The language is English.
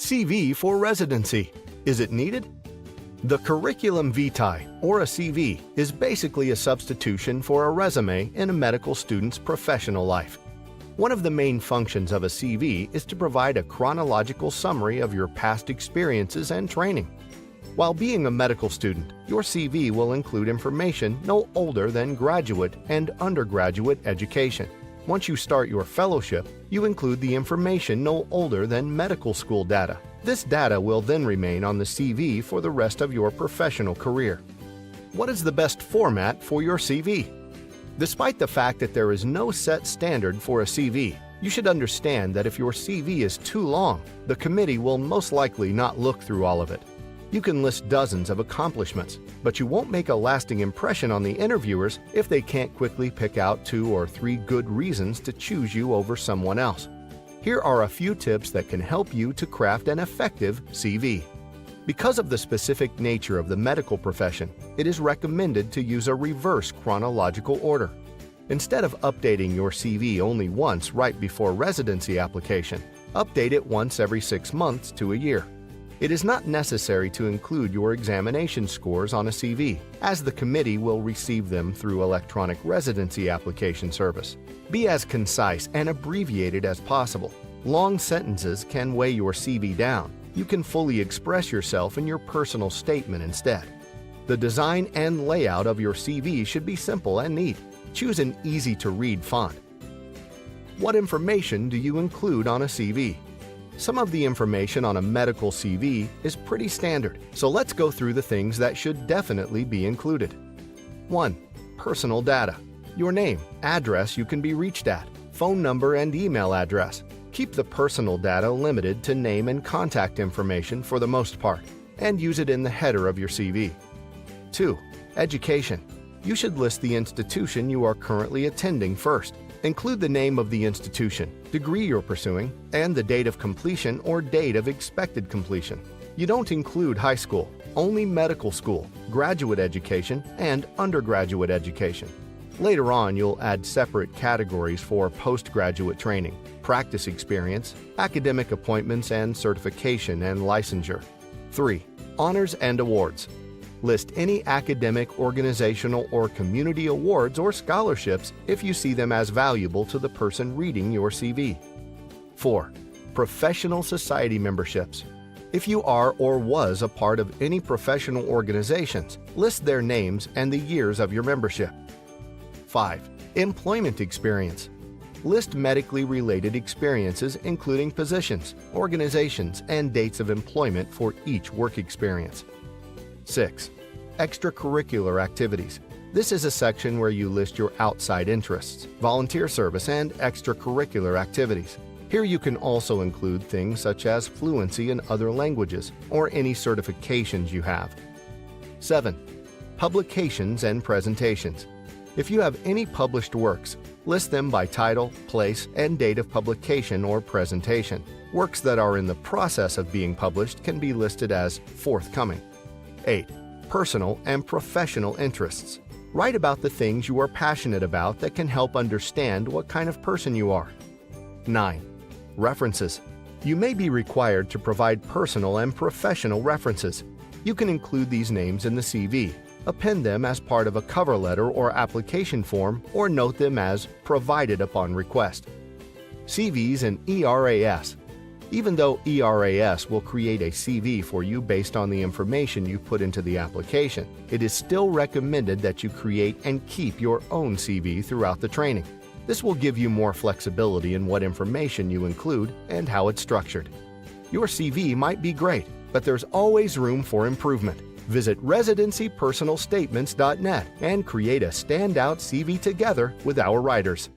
CV for residency. Is it needed? The curriculum vitae, or a CV, is basically a substitution for a resume in a medical student's professional life. One of the main functions of a CV is to provide a chronological summary of your past experiences and training. While being a medical student, your CV will include information no older than graduate and undergraduate education. Once you start your fellowship, you include the information no older than medical school data. This data will then remain on the CV for the rest of your professional career. What is the best format for your CV? Despite the fact that there is no set standard for a CV, you should understand that if your CV is too long, the committee will most likely not look through all of it. You can list dozens of accomplishments, but you won't make a lasting impression on the interviewers if they can't quickly pick out 2 or 3 good reasons to choose you over someone else. Here are a few tips that can help you to craft an effective CV. Because of the specific nature of the medical profession, it is recommended to use a reverse chronological order. Instead of updating your CV only once right before residency application, update it once every 6 months to a year. It is not necessary to include your examination scores on a CV, as the committee will receive them through electronic residency application service. Be as concise and abbreviated as possible. Long sentences can weigh your CV down. You can fully express yourself in your personal statement instead. The design and layout of your CV should be simple and neat. Choose an easy-to-read font. What information do you include on a CV? Some of the information on a medical CV is pretty standard, so let's go through the things that should definitely be included. 1. Personal data. Your name, address you can be reached at, phone number and email address. Keep the personal data limited to name and contact information for the most part, and use it in the header of your CV. 2. Education. You should list the institution you are currently attending first. Include the name of the institution, degree you're pursuing, and the date of completion or date of expected completion. You don't include high school, only medical school, graduate education, and undergraduate education. Later on, you'll add separate categories for postgraduate training, practice experience, academic appointments, and certification and licensure. 3. Honors and awards. List any academic, organizational, or community awards or scholarships if you see them as valuable to the person reading your CV. 4. Professional society memberships. If you are or was a part of any professional organizations, list their names and the years of your membership. 5. Employment experience. List medically related experiences including positions, organizations, and dates of employment for each work experience. 6. Extracurricular activities. This is a section where you list your outside interests, volunteer service, and extracurricular activities. Here you can also include things such as fluency in other languages or any certifications you have. 7. Publications and presentations. If you have any published works, list them by title, place, and date of publication or presentation. Works that are in the process of being published can be listed as forthcoming. 8. Personal and professional interests. Write about the things you are passionate about that can help understand what kind of person you are. 9. References. You may be required to provide personal and professional references. You can include these names in the CV, append them as part of a cover letter or application form, or note them as provided upon request. CVs and ERAS. Even though ERAS will create a CV for you based on the information you put into the application, it is still recommended that you create and keep your own CV throughout the training. This will give you more flexibility in what information you include and how it's structured. Your CV might be great, but there's always room for improvement. Visit residencypersonalstatements.net and create a standout CV together with our writers.